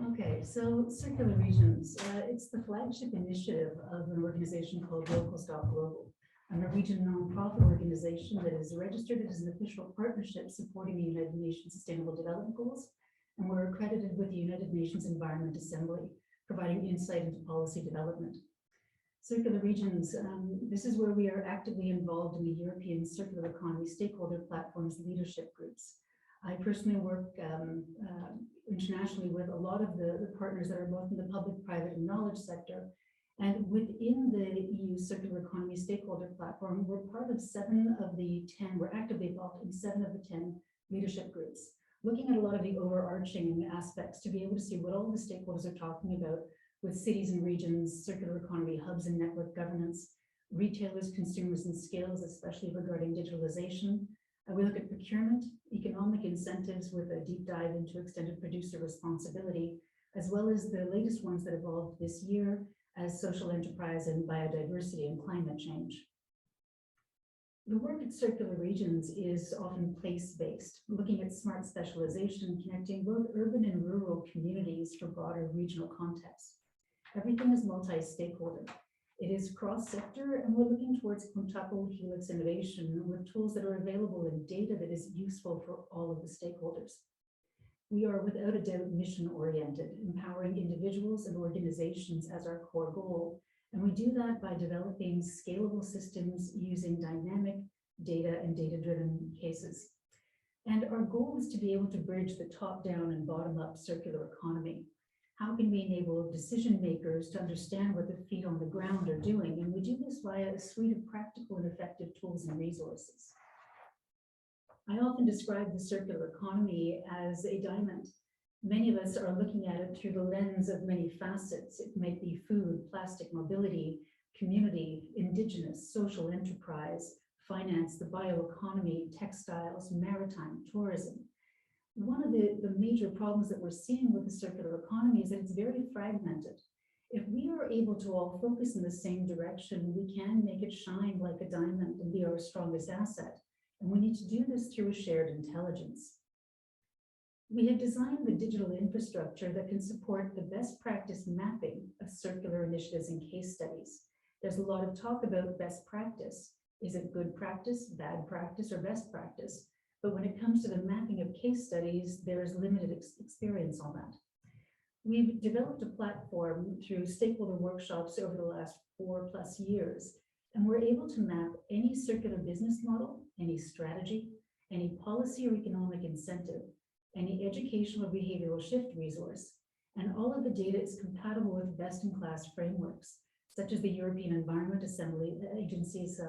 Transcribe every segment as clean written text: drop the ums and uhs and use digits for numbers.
Okay, so Circular Regions, it's the flagship initiative of an organization called Locals.global, a Norwegian nonprofit organization that is registered as an official partnership supporting the United Nations Sustainable Development Goals, and we're accredited with the United Nations Environment Assembly, providing insight into policy development. Circular Regions, this is where we are actively involved in the European Circular Economy Stakeholder Platform's leadership groups. I personally work internationally with a lot of the partners that are both in the public, private, and knowledge sector. And within the EU Circular Economy Stakeholder Platform, we're part of 7 of the 10, we're actively involved in 7 of the 10 leadership groups, looking at a lot of the overarching aspects to be able to see what all the stakeholders are talking about with cities and regions, circular economy hubs and network governance, retailers, consumers, and skills, especially regarding digitalization. We look at procurement, economic incentives with a deep dive into extended producer responsibility, as well as the latest ones that evolved this year as social enterprise and biodiversity and climate change. The work at Circular Regions is often place-based, looking at smart specialization, connecting both urban and rural communities for broader regional contexts. Everything is multi-stakeholder. It is cross-sector, and we're looking towards quintuple helix innovation with tools that are available and data that is useful for all of the stakeholders. We are without a doubt mission-oriented, empowering individuals and organizations as our core goal. And we do that by developing scalable systems using dynamic data and data-driven cases. And our goal is to be able to bridge the top-down and bottom-up circular economy. How can we enable decision makers to understand what the feet on the ground are doing? And we do this via a suite of practical and effective tools and resources. I often describe the circular economy as a diamond. Many of us are looking at it through the lens of many facets. It might be food, plastic, mobility, community, indigenous, social enterprise, finance, the bioeconomy, textiles, maritime, tourism. One of the major problems that we're seeing with the circular economy is that it's very fragmented. If we are able to all focus in the same direction, we can make it shine like a diamond and be our strongest asset. And we need to do this through a shared intelligence. We have designed the digital infrastructure that can support the best practice mapping of circular initiatives and case studies. There's a lot of talk about best practice. Is it good practice, bad practice, or best practice? But when it comes to the mapping of case studies, there is limited experience on that. We've developed a platform through stakeholder workshops over the last 4+ years, and we're able to map any circular business model, any strategy, any policy or economic incentive, any educational or behavioral shift resource, and all of the data is compatible with best-in-class frameworks, such as the European Environment Assembly Agency's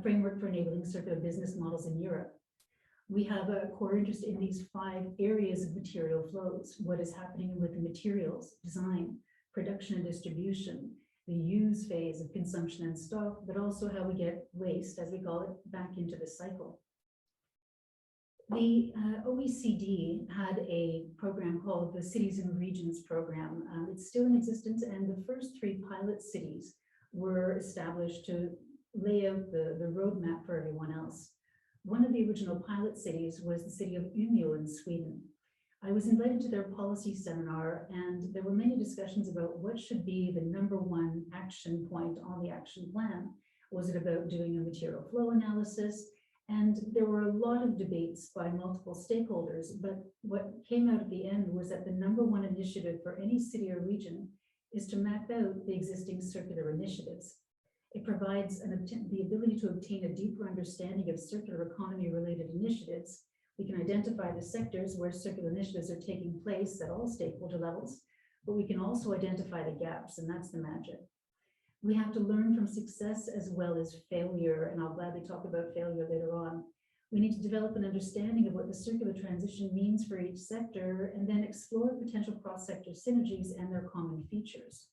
framework for enabling circular business models in Europe. We have a core interest in these 5 areas of material flows: what is happening with the materials, design, production and distribution, the use phase of consumption and stock, but also how we get waste, as we call it, back into the cycle. The OECD had a program called the Cities and Regions Program. It's still in existence, and the first 3 pilot cities were established to lay out the roadmap for everyone else. One of the original pilot cities was the city of Umeå in Sweden. I was invited to their policy seminar, and there were many discussions about what should be the #1 action point on the action plan. Was it about doing a material flow analysis? And there were a lot of debates by multiple stakeholders, but what came out at the end was that the #1 initiative for any city or region is to map out the existing circular initiatives. It provides the ability to obtain a deeper understanding of circular economy related initiatives. We can identify the sectors where circular initiatives are taking place at all stakeholder levels, but we can also identify the gaps, and that's the magic. We have to learn from success as well as failure, and I'll gladly talk about failure later on. We need to develop an understanding of what the circular transition means for each sector, and then explore potential cross-sector synergies and their common features.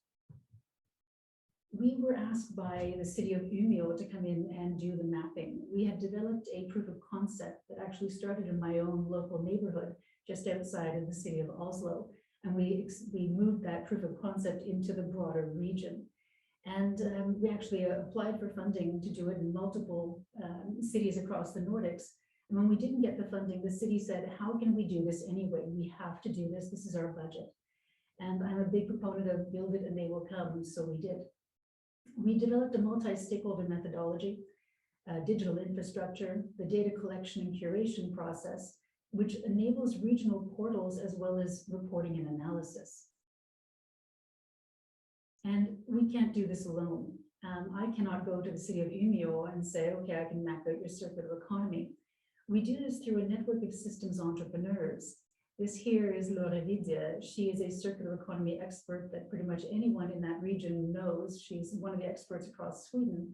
We were asked by the city of Umeå to come in and do the mapping. We had developed a proof of concept that actually started in my own local neighborhood, just outside of the city of Oslo. And we moved that proof of concept into the broader region. And we actually applied for funding to do it in multiple cities across the Nordics. And when we didn't get the funding, the city said, how can we do this anyway? We have to do this. This is our budget. And I'm a big proponent of build it and they will come, so we did. We developed a multi-stakeholder methodology, digital infrastructure, the data collection and curation process, which enables regional portals as well as reporting and analysis. And we can't do this alone. I cannot go to the city of Umeå and say, okay, I can map out your circular economy. We do this through a network of systems entrepreneurs. This here is Laura Vidya. She is a circular economy expert that pretty much anyone in that region knows. She's one of the experts across Sweden.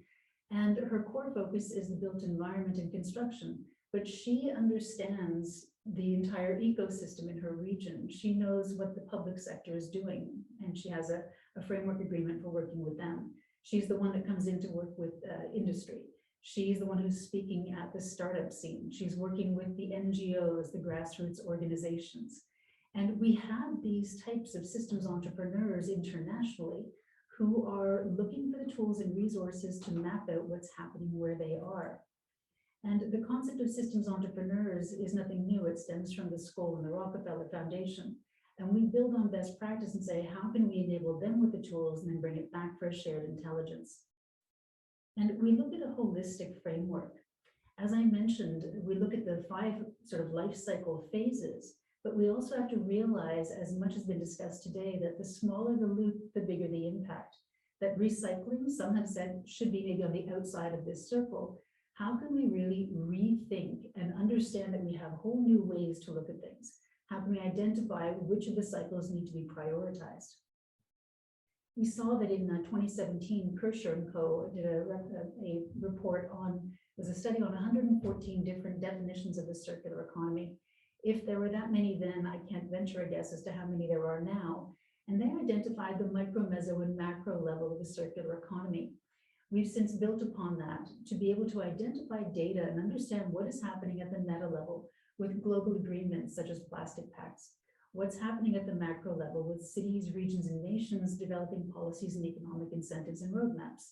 And her core focus is the built environment and construction, but she understands the entire ecosystem in her region. She knows what the public sector is doing, and she has a framework agreement for working with them. She's the one that comes in to work with industry. She's the one who's speaking at the startup scene. She's working with the NGOs, the grassroots organizations. And we have these types of systems entrepreneurs internationally who are looking for the tools and resources to map out what's happening where they are. And the concept of systems entrepreneurs is nothing new. It stems from the Skoll and the Rockefeller Foundation. And we build on best practice and say, how can we enable them with the tools and then bring it back for a shared intelligence? And we look at a holistic framework. As I mentioned, we look at the 5 sort of life cycle phases, but we also have to realize, as much has been discussed today, that the smaller the loop, the bigger the impact. That recycling, some have said, should be maybe on the outside of this circle. How can we really rethink and understand that we have whole new ways to look at things? How can we identify which of the cycles need to be prioritized? We saw that in 2017, Kirscher and Co. did a report on, it was a study on 114 different definitions of the circular economy. If there were that many then, I can't venture a guess as to how many there are now. And they identified the micro, meso, and macro level of the circular economy. We've since built upon that to be able to identify data and understand what is happening at the meta level with global agreements such as plastic pacts. What's happening at the macro level with cities, regions, and nations developing policies and economic incentives and roadmaps.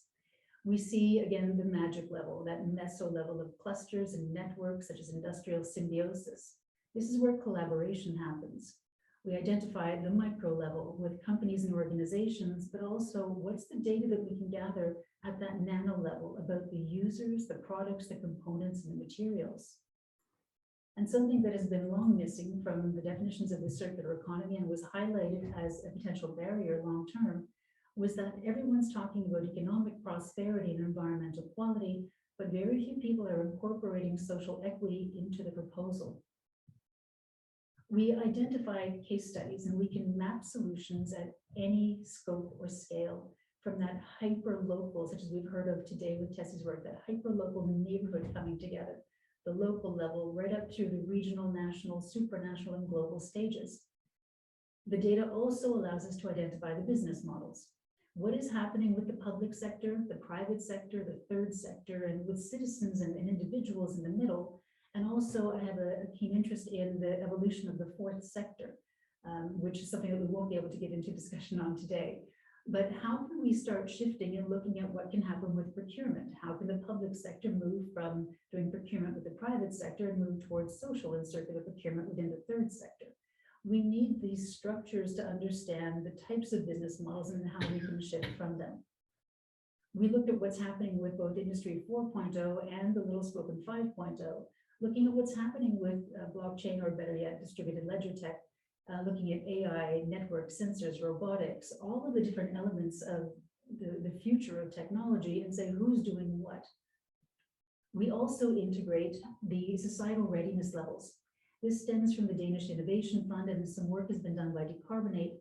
We see, again, the magic level, that meso level of clusters and networks such as industrial symbiosis. This is where collaboration happens. We identify the micro level with companies and organizations, but also what's the data that we can gather at that nano level about the users, the products, the components, and the materials. And something that has been long missing from the definitions of the circular economy and was highlighted as a potential barrier long-term was that everyone's talking about economic prosperity and environmental quality, but very few people are incorporating social equity into the proposal. We identify case studies and we can map solutions at any scope or scale, from that hyper-local, such as we've heard of today with Tessie's work, that hyper-local neighborhood coming together, the local level, right up through the regional, national, supranational, and global stages. The data also allows us to identify the business models. What is happening with the public sector, the private sector, the third sector, and with citizens and individuals in the middle. And also I have a keen interest in the evolution of the fourth sector, which is something that we won't be able to get into discussion on today. But how can we start shifting and looking at what can happen with procurement? How can the public sector move from doing procurement with the private sector and move towards social and circular procurement within the third sector? We need these structures to understand the types of business models and how we can shift from them. We looked at what's happening with both Industry 4.0 and the Little Spoken 5.0, looking at what's happening with blockchain, or better yet, distributed ledger tech, looking at AI, network, sensors, robotics, all of the different elements of the future of technology, and say who's doing what. We also integrate the societal readiness levels. This stems from the Danish Innovation Fund, and some work has been done by Decarbonate,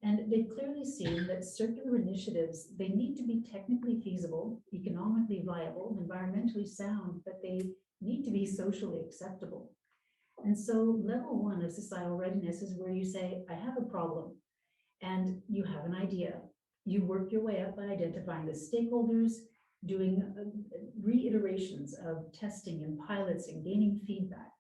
and they've clearly seen that circular initiatives, they need to be technically feasible, economically viable, environmentally sound, but they need to be socially acceptable. And so level 1 of societal readiness is where you say, I have a problem, and you have an idea. You work your way up by identifying the stakeholders, doing reiterations of testing and pilots and gaining feedback,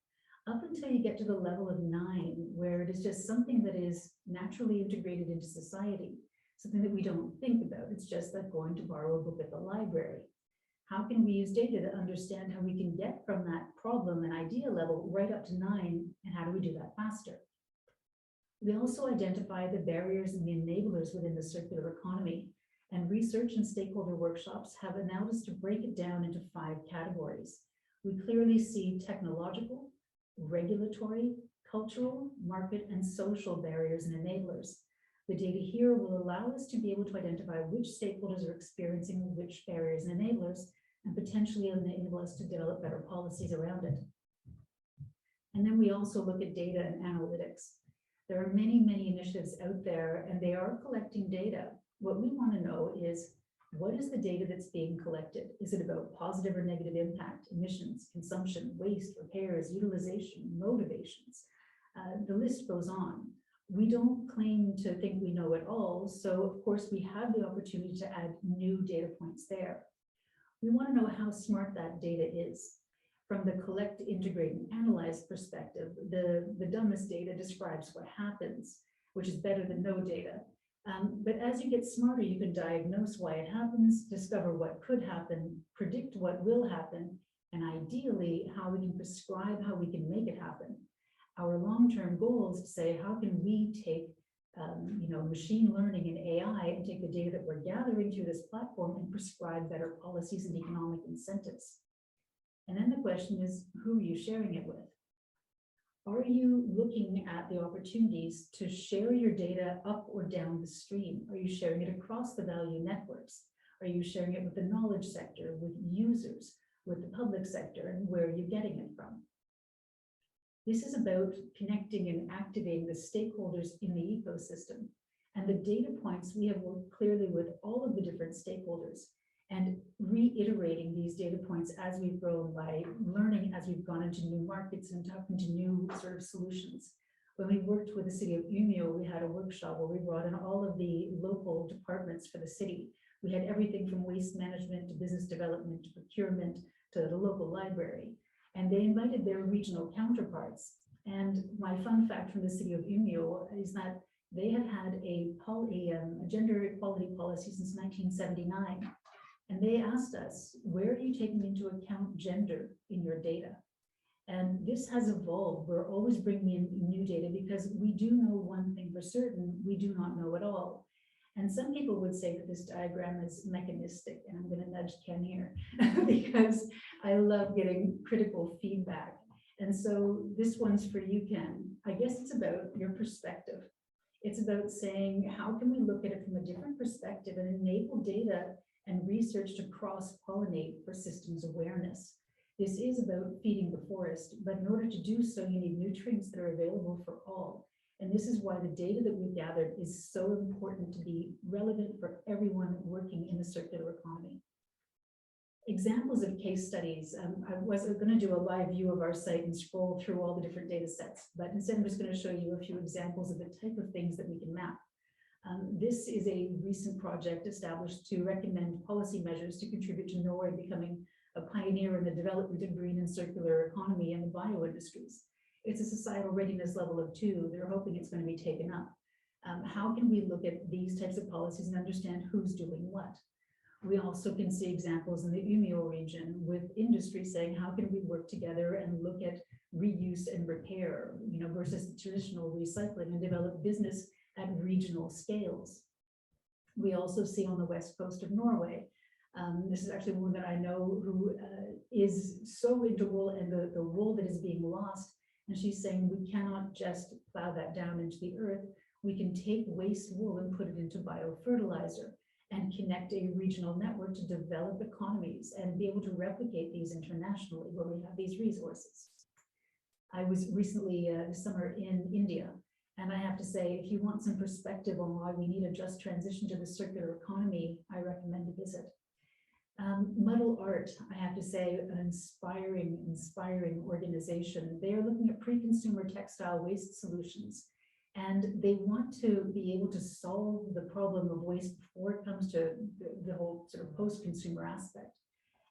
up until you get to the level of 9, where it is just something that is naturally integrated into society, something that we don't think about. It's just like going to borrow a book at the library. How can we use data to understand how we can get from that problem and idea level right up to 9, and how do we do that faster? We also identify the barriers and the enablers within the circular economy, and research and stakeholder workshops have allowed us to break it down into 5 categories. We clearly see technological, regulatory, cultural, market, and social barriers and enablers. The data here will allow us to be able to identify which stakeholders are experiencing which barriers and enablers, and potentially enable us to develop better policies around it. And then we also look at data and analytics. There are many, many initiatives out there, and they are collecting data. What we want to know is, what is the data that's being collected? Is it about positive or negative impact, emissions, consumption, waste, repairs, utilization, motivations? The list goes on. We don't claim to think we know it all, so of course we have the opportunity to add new data points there. We want to know how smart that data is. From the collect, integrate, and analyze perspective, the dumbest data describes what happens, which is better than no data. But as you get smarter, you can diagnose why it happens, discover what could happen, predict what will happen, and ideally, how we can prescribe how we can make it happen. Our long-term goal is to say, how can we take machine learning and AI and take the data that we're gathering through this platform and prescribe better policies and economic incentives? And then the question is, who are you sharing it with? Are you looking at the opportunities to share your data up or down the stream? Are you sharing it across the value networks? Are you sharing it with the knowledge sector, with users, with the public sector, and where are you getting it from? This is about connecting and activating the stakeholders in the ecosystem. And the data points, we have worked clearly with all of the different stakeholders and reiterating these data points as we've grown by learning as we've gone into new markets and talking to new sort of solutions. When we worked with the city of Umeå, we had a workshop where we brought in all of the local departments for the city. We had everything from waste management to business development to procurement to the local library. And they invited their regional counterparts. And my fun fact from the city of Umeå is that they have had a gender equality policy since 1979. And they asked us, where are you taking into account gender in your data? And this has evolved. We're always bringing in new data because we do know one thing for certain, we do not know it all. And some people would say that this diagram is mechanistic, and I'm going to nudge Ken here because I love getting critical feedback. And so this one's for you, Ken. I guess it's about your perspective. It's about saying, how can we look at it from a different perspective and enable data and research to cross-pollinate for systems awareness. This is about feeding the forest, but in order to do so, you need nutrients that are available for all. And this is why the data that we've gathered is so important to be relevant for everyone working in the circular economy. Examples of case studies. I was going to do a live view of our site and scroll through all the different data sets, but instead I'm just going to show you a few examples of the type of things that we can map. This is a recent project established to recommend policy measures to contribute to Norway becoming a pioneer in the development of green and circular economy and the bio industries. It's a societal readiness level of 2. They're hoping it's going to be taken up. How can we look at these types of policies and understand who's doing what? We also can see examples in the Umeå region with industry saying, how can we work together and look at reuse and repair, versus traditional recycling, and develop business at regional scales. We also see on the west coast of Norway, this is actually one that I know who is so integral in the wool that is being lost. And she's saying we cannot just plow that down into the earth. We can take waste wool and put it into biofertilizer and connect a regional network to develop economies and be able to replicate these internationally where we have these resources. I was recently this summer in India. And I have to say, if you want some perspective on why we need a just transition to the circular economy, I recommend a visit. Muddle Art, I have to say, an inspiring organization. They are looking at pre-consumer textile waste solutions. And they want to be able to solve the problem of waste before it comes to the whole sort of post-consumer aspect.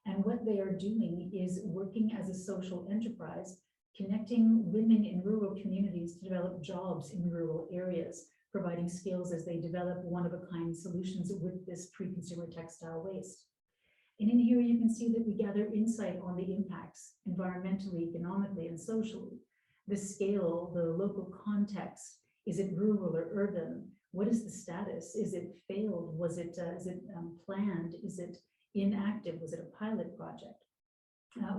And what they are doing is working as a social enterprise, connecting women in rural communities to develop jobs in rural areas, providing skills as they develop one-of-a-kind solutions with this pre-consumer textile waste. And in here, you can see that we gather insight on the impacts, environmentally, economically, and socially, the scale, the local context, Is it rural or urban? What is the status? Is it failed? Was it, planned? Is it inactive? Was it a pilot project?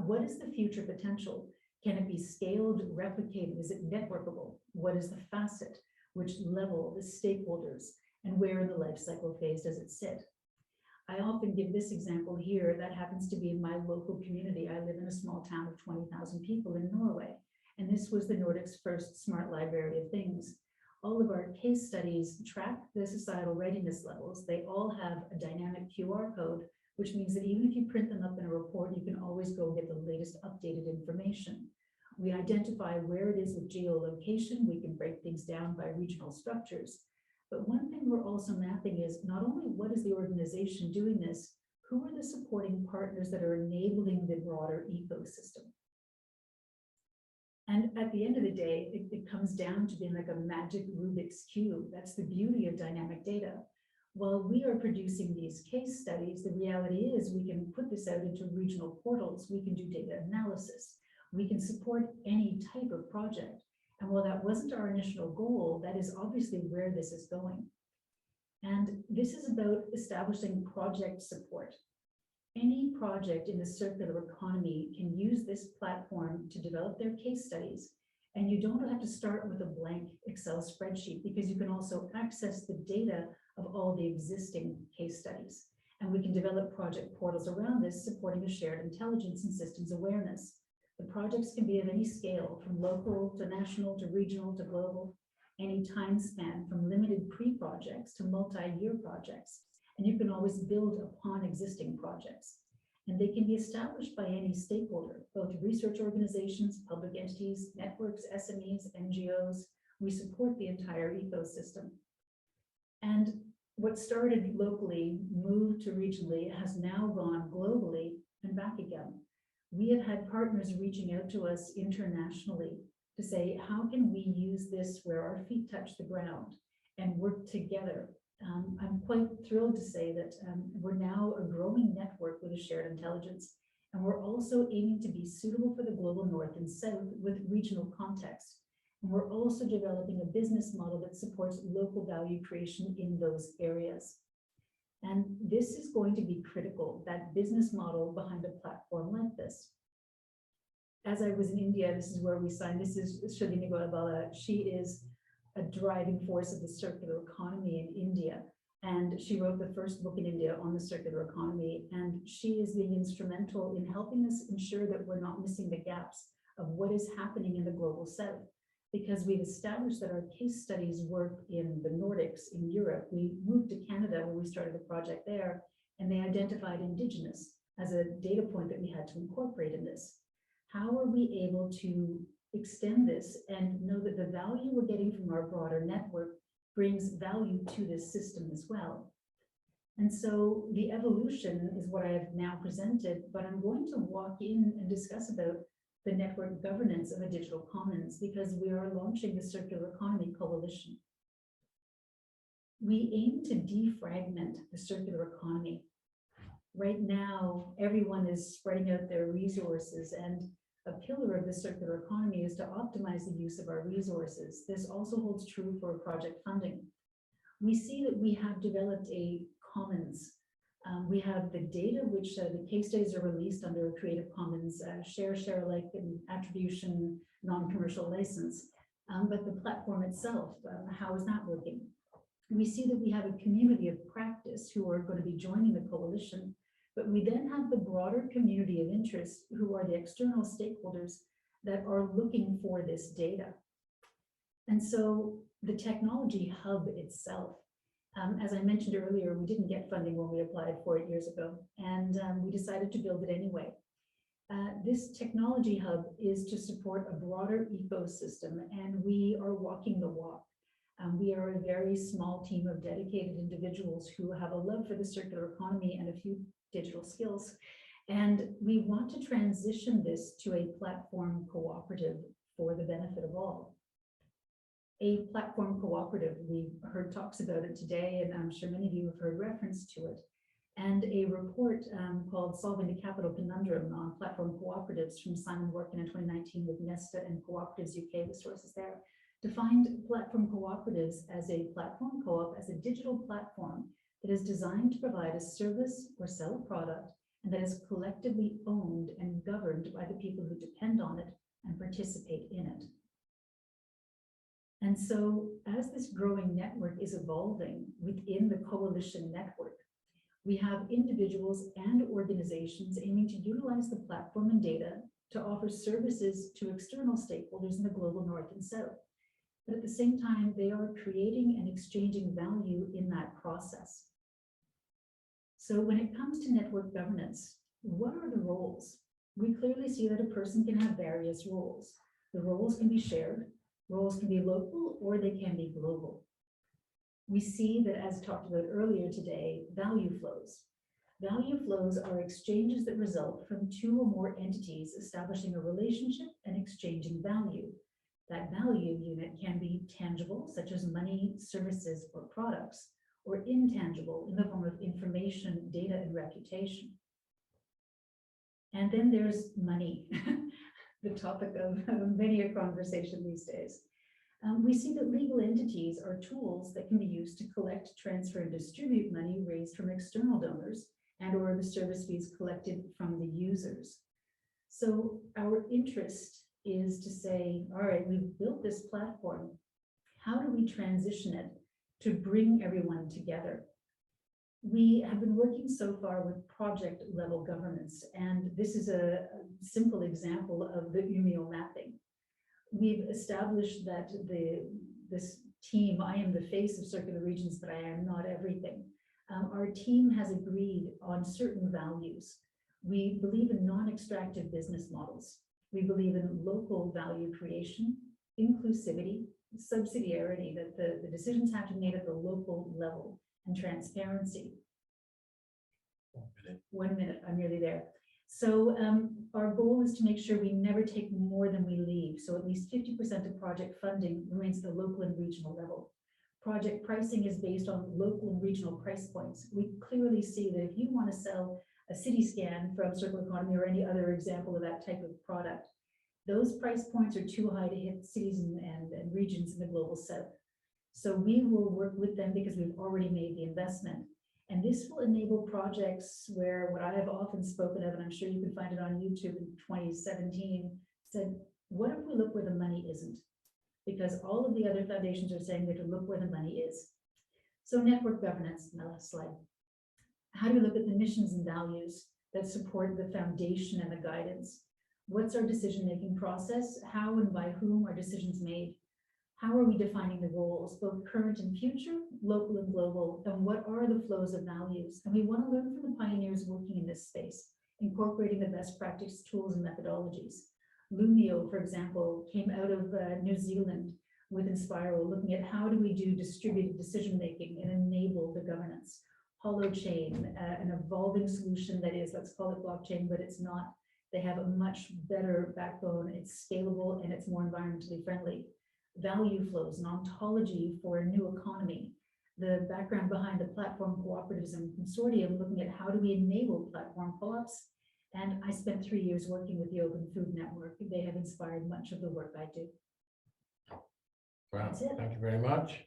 What is the future potential? Can it be scaled, replicated? Is it networkable? What is the facet? Which level, the stakeholders, and where in the life cycle phase does it sit? I often give this example here that happens to be in my local community. I live in a small town of 20,000 people in Norway, and this was the Nordic's first smart library of things. All of our case studies track the societal readiness levels. They all have a dynamic QR code, which means that even if you print them up in a report, you can always go get the latest updated information. We identify where it is with geolocation. We can break things down by regional structures. But one thing we're also mapping is not only what is the organization doing this, who are the supporting partners that are enabling the broader ecosystem? And at the end of the day, it comes down to being like a magic Rubik's Cube. That's the beauty of dynamic data. While we are producing these case studies, the reality is we can put this out into regional portals. We can do data analysis. We can support any type of project. And while that wasn't our initial goal, that is obviously where this is going. And this is about establishing project support. Any project in the circular economy can use this platform to develop their case studies. And you don't have to start with a blank Excel spreadsheet, because you can also access the data of all the existing case studies. And we can develop project portals around this, supporting a shared intelligence and systems awareness. The projects can be of any scale, from local to national to regional to global, any time span, from limited pre-projects to multi-year projects. And you can always build upon existing projects. And they can be established by any stakeholder, both research organizations, public entities, networks, SMEs, NGOs. We support the entire ecosystem. And what started locally, moved to regionally, has now gone globally and back again. We have had partners reaching out to us internationally to say, how can we use this where our feet touch the ground and work together? I'm quite thrilled to say that we're now a growing network with a shared intelligence, and we're also aiming to be suitable for the global north and south with regional context. And we're also developing a business model that supports local value creation in those areas. And this is going to be critical, that business model behind a platform like this. As I was in India, this is where we signed, this is Shalini Goyabala. She is a driving force of the circular economy in India. And she wrote the first book in India on the circular economy. And she is being instrumental in helping us ensure that we're not missing the gaps of what is happening in the global south. Because we've established that our case studies work in the Nordics, in Europe. We moved to Canada when we started the project there, and they identified Indigenous as a data point that we had to incorporate in this. How are we able to extend this and know that the value we're getting from our broader network brings value to this system as well? And so the evolution is what I have now presented, but I'm going to walk in and discuss about the network governance of a digital commons, because we are launching the Circular Economy Coalition. We aim to defragment the circular economy. Right now, everyone is spreading out their resources, and a pillar of the circular economy is to optimize the use of our resources. This also holds true for project funding. We see that we have developed a commons. We have the data, which the case studies are released under a Creative Commons share alike and attribution non-commercial license. But the platform itself, how is that working? We see that we have a community of practice who are going to be joining the coalition, but we then have the broader community of interest who are the external stakeholders that are looking for this data. And so the technology hub itself, as I mentioned earlier, we didn't get funding when we applied for it years ago, and we decided to build it anyway. This technology hub is to support a broader ecosystem, and we are walking the walk. We are a very small team of dedicated individuals who have a love for the circular economy and a few digital skills. And we want to transition this to a platform cooperative for the benefit of all. A platform cooperative, we heard talks about it today, and I'm sure many of you have heard reference to it. And a report called Solving the Capital Conundrum on Platform Cooperatives from Simon Workin in 2019 with Nesta and Cooperatives UK, the sources there, defined platform cooperatives as a platform co-op, as a digital platform that is designed to provide a service or sell a product and that is collectively owned and governed by the people who depend on it and participate in it. And so as this growing network is evolving within the coalition network, we have individuals and organizations aiming to utilize the platform and data to offer services to external stakeholders in the global north and south. But at the same time, they are creating and exchanging value in that process. So when it comes to network governance, what are the roles? We clearly see that a person can have various roles. The roles can be shared, roles can be local, or they can be global. We see that, as talked about earlier today, value flows. Value flows are exchanges that result from two or more entities establishing a relationship and exchanging value. That value unit can be tangible, such as money, services, or products, or intangible in the form of information, data, and reputation. And then there's money, the topic of many a conversation these days. We see that legal entities are tools that can be used to collect, transfer, and distribute money raised from external donors and or the service fees collected from the users. So our interest is to say, all right, we've built this platform. How do we transition it to bring everyone together? We have been working so far with project level governance, and this is a simple example of the UMIO mapping. We've established that this team, I am the face of Circular Regions, but I am not everything. Our team has agreed on certain values. We believe in non-extractive business models. We believe in local value creation, inclusivity, subsidiarity, that the decisions have to be made at the local level, and transparency. 1 minute, I'm nearly there. So our goal is to make sure we never take more than we leave. So at least 50% of project funding remains at the local and regional level. Project pricing is based on local and regional price points. We clearly see that if you want to sell a city scan from Circular Economy or any other example of that type of product, those price points are too high to hit cities and regions in the global south. So we will work with them because we've already made the investment. And this will enable projects where what I have often spoken of, and I'm sure you can find it on YouTube in 2017, said, what if we look where the money isn't? Because all of the other foundations are saying we have to look where the money is. So network governance, my last slide. How do we look at the missions and values that support the foundation and the guidance? What's our decision-making process? How and by whom are decisions made? How are we defining the roles, both current and future, local and global, and what are the flows of values? And we want to learn from the pioneers working in this space, incorporating the best practice tools and methodologies. Lumio, for example, came out of New Zealand with Inspiral, looking at how do we do distributed decision-making and enable the governance. Holochain, an evolving solution that is, let's call it blockchain, but it's not. They have a much better backbone, it's scalable, and it's more environmentally friendly. Value flows, an ontology for a new economy. The background behind the platform cooperatives and consortium, looking at how do we enable platform co-ops. And I spent 3 years working with the Open Food Network. They have inspired much of the work I do. Well, thank you very much.